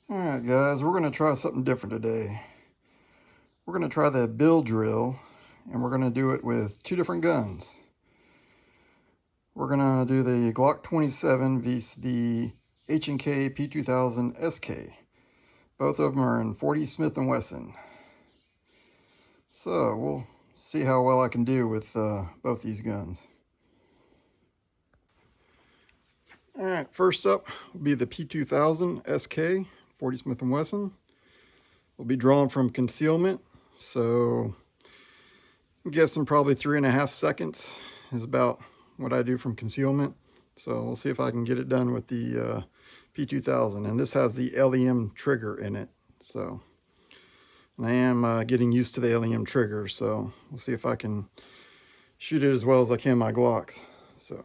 Alright guys, we're going to try something different today. We're going to try the build drill, and we're going to do it with two different guns. We're going to do the Glock 27 vs the H&K P2000sk. Both of them are in 40 Smith & Wesson. So we'll see how well I can do with both these guns. Alright, first up will be the P2000sk 40 Smith & Wesson. We'll be drawing from concealment, so I'm guessing probably 3.5 seconds is about what I do from concealment. So we'll see if I can get it done with the P2000. And this has the LEM trigger in it. So, and I am getting used to the LEM trigger, so we'll see if I can shoot it as well as I can my Glocks. So.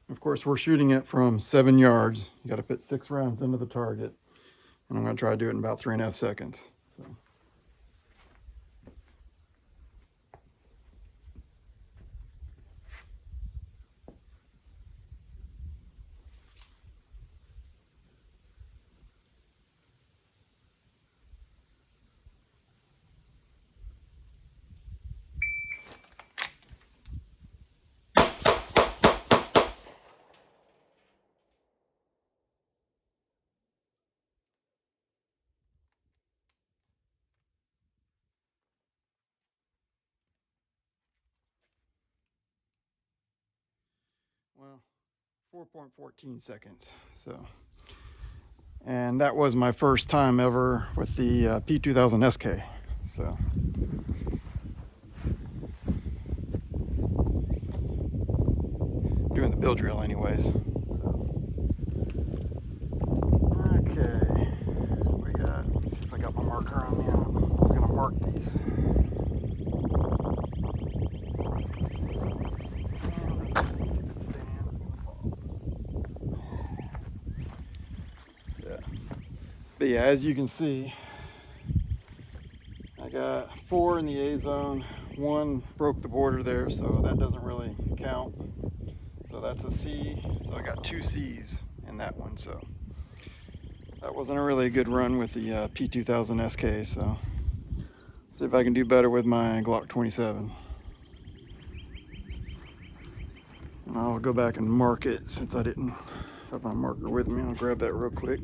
Of course, we're shooting it from 7 yards. You got to put 6 rounds into the target. And I'm going to try to do it in about 3.5 seconds. So. Well, 4.14 seconds. So, and that was my first time ever with the P2000sk. So, doing the build drill anyways. So, okay, we got. Let me see if I got my marker on me. I was gonna mark these. But yeah, as you can see, I got 4 in the A zone. 1 broke the border there, so that doesn't really count. So that's a C. So I got 2 C's in that one. So that wasn't a really good run with the P2000sk. So see if I can do better with my Glock 27. And I'll go back and mark it since I didn't have my marker with me. I'll grab that real quick.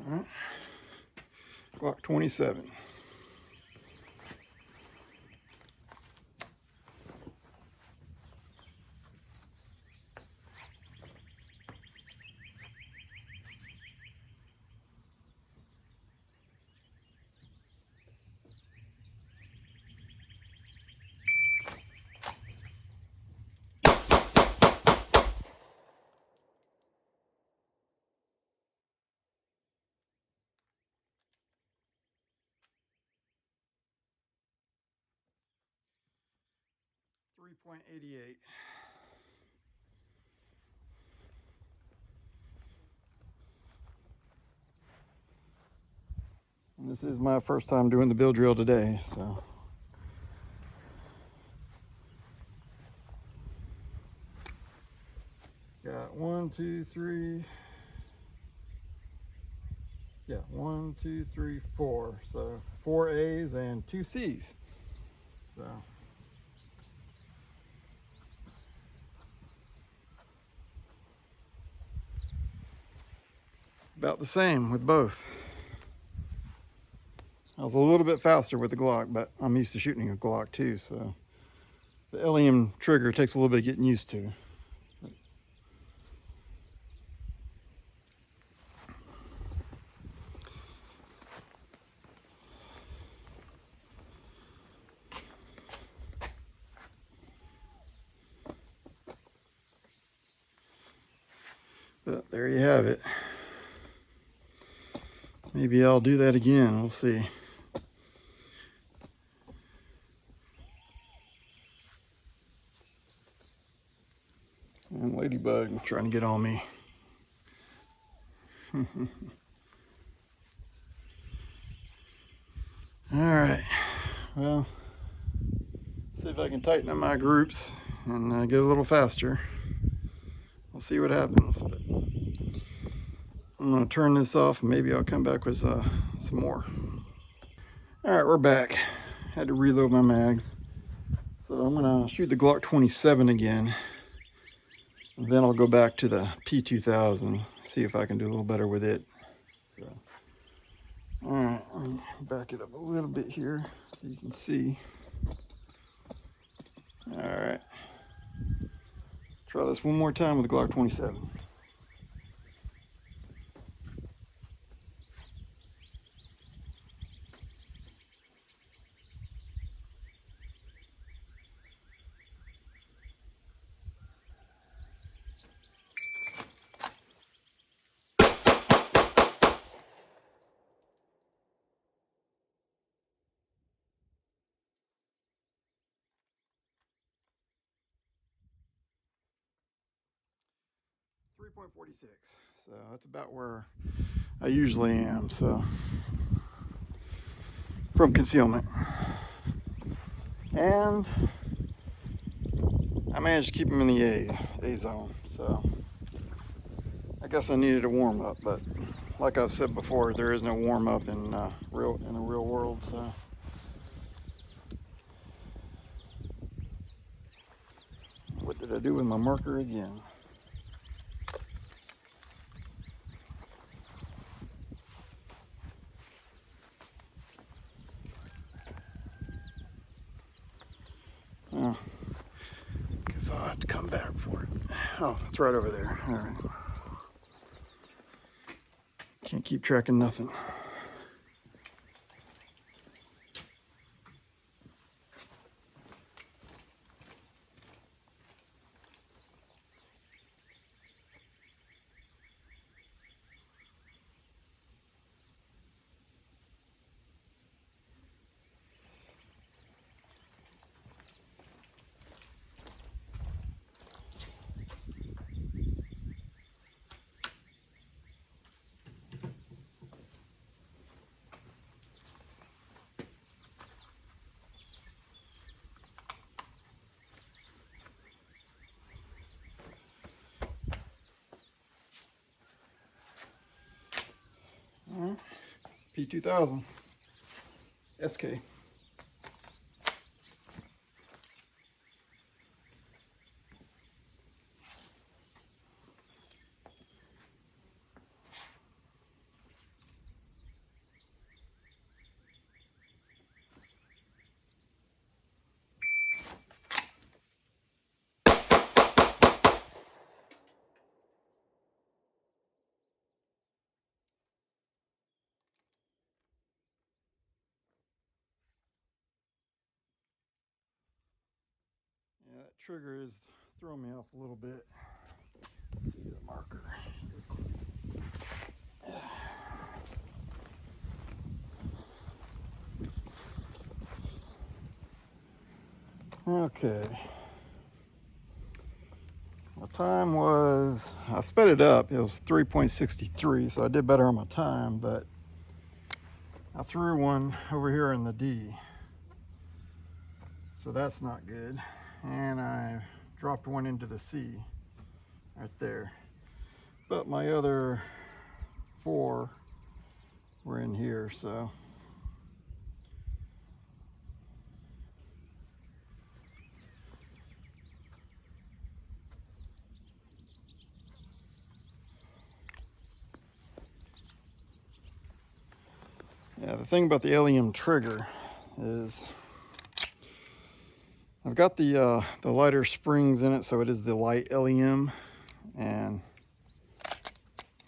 All right, Glock 27. .88. And this is my first time doing the build drill today, so. Got 1, 2, 3. Yeah, 1, 2, 3, 4. So 4 A's and 2 C's. So. about the same with both. I was a little bit faster with the Glock, but I'm used to shooting a Glock too, so the LEM trigger takes a little bit of getting used to. But there you have it. Maybe I'll do that again, we'll see. And Ladybug trying to get on me. Alright, well, see if I can tighten up my groups and get a little faster. We'll see what happens. But I'm going to turn this off and maybe I'll come back with some more. Alright, we're back. Had to reload my mags. So I'm going to shoot the Glock 27 again. And then I'll go back to the P2000, see if I can do a little better with it. So, alright, let me back it up a little bit here so you can see. Alright. Let's try this one more time with the Glock 27. .46, so that's about where I usually am. So from concealment, and I managed to keep him in the A zone. So I guess I needed a warm up, but like I've said before, there is no warm up in the real world. So what did I do with my marker again? Oh, guess I'll have to come back for it. Oh, it's right over there. All right. Can't keep track of nothing. P2000sk. Yeah, that trigger is throwing me off a little bit. Let's see the marker. Okay. My time was, I sped it up. It was 3.63, so I did better on my time, but I threw one over here in the D. So that's not good. And I dropped one into the C right there. But my other 4 were in here, so. the thing about the LEM trigger is I've got the lighter springs in it, so it is the light LEM, and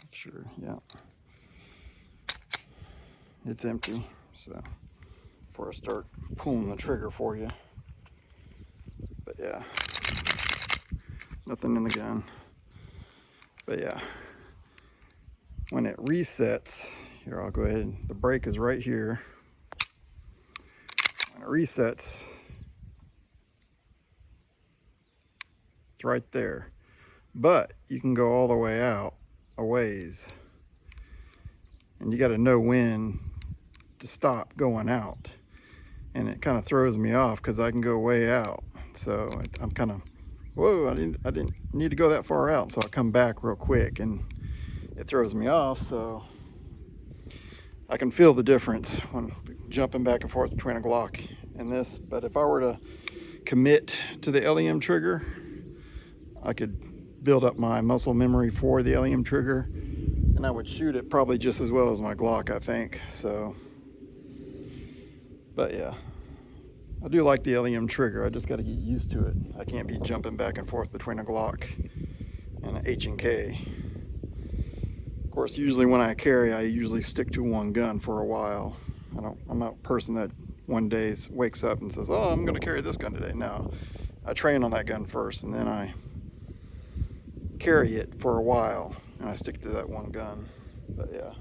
sure, yeah, it's empty. So before I start pulling the trigger for you, but yeah, nothing in the gun. But yeah, when it resets, here, I'll go ahead, the brake is right here. When it resets, it's right there. But you can go all the way out a ways, and you got to know when to stop going out. And it kind of throws me off because I can go way out. So I'm kind of, whoa, I didn't need to go that far out. So I come back real quick, and it throws me off. So I can feel the difference when jumping back and forth between a Glock and this. But if I were to commit to the LEM trigger, I could build up my muscle memory for the LEM trigger, and I would shoot it probably just as well as my Glock, I think. So, but yeah, I do like the LEM trigger. I just got to get used to it. I can't be jumping back and forth between a Glock and an H&K. Of course, usually when I carry, I usually stick to one gun for a while. I'm not a person that one day wakes up and says, oh, I'm going to carry this gun today. No, I train on that gun first, and then I carry it for a while, and I stick to that one gun. But yeah,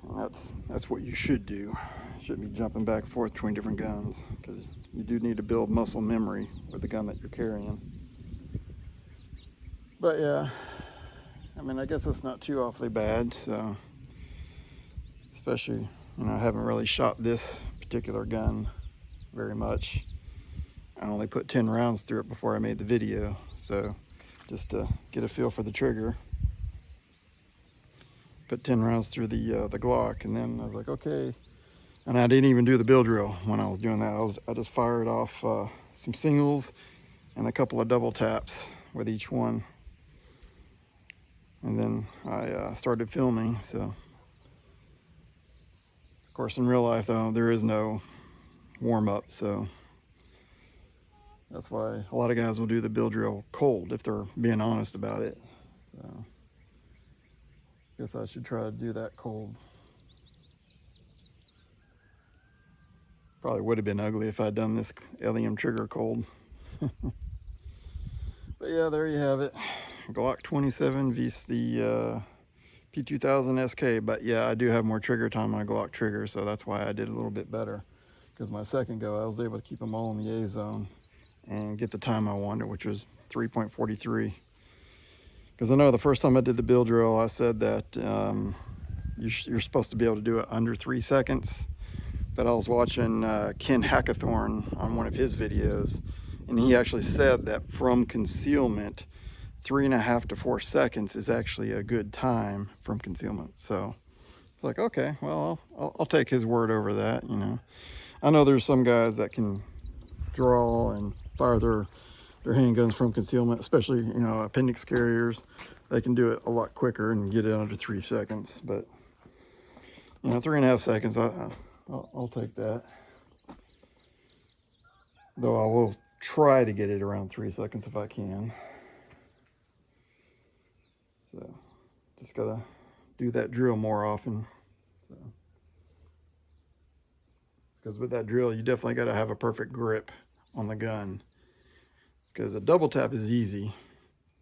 and that's what you should do. You shouldn't be jumping back and forth between different guns, because you do need to build muscle memory with the gun that you're carrying. But yeah, I mean, I guess it's not too awfully bad. So, especially, you know, I haven't really shot this particular gun very much. I only put 10 rounds through it before I made the video, so just to get a feel for the trigger, put 10 rounds through the Glock, and then I was like, okay. And I didn't even do the bill drill when I was doing that. I just fired off some singles and a couple of double taps with each one, and then I started filming. So, of course, in real life though, there is no warm-up, so that's why a lot of guys will do the bill drill cold if they're being honest about it. So, guess I should try to do that cold. Probably would have been ugly if I'd done this LEM trigger cold. But yeah, there you have it. Glock 27 vs the P2000sk. But yeah, I do have more trigger time on my Glock trigger, so that's why I did a little bit better. Because my second go, I was able to keep them all in the A zone and get the time I wanted, which was 3.43. Because I know the first time I did the bill drill, I said that you're supposed to be able to do it under 3 seconds. But I was watching Ken Hackathorn on one of his videos, and he actually said that from concealment, 3.5 to 4 seconds is actually a good time from concealment. So it's like, okay, well, I'll take his word over that. You know, I know there's some guys that can draw and fire their handguns from concealment, especially, you know, appendix carriers. They can do it a lot quicker and get it under 3 seconds. But, you know, 3.5 seconds, I'll take that. Though I will try to get it around 3 seconds if I can. So, just gotta do that drill more often. So, because with that drill, you definitely gotta have a perfect grip on the gun. Because a double tap is easy.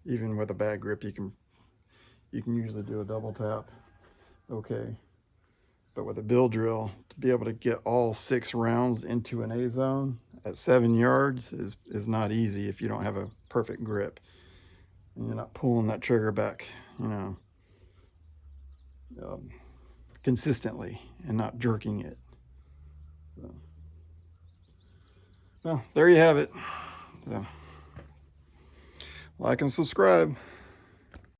Even with a bad grip, you can usually do a double tap okay. But with a bill drill, to be able to get all 6 rounds into an A zone at 7 yards is not easy if you don't have a perfect grip. And you're not pulling that trigger back, you know, consistently and not jerking it. So, well, there you have it. So, like and subscribe.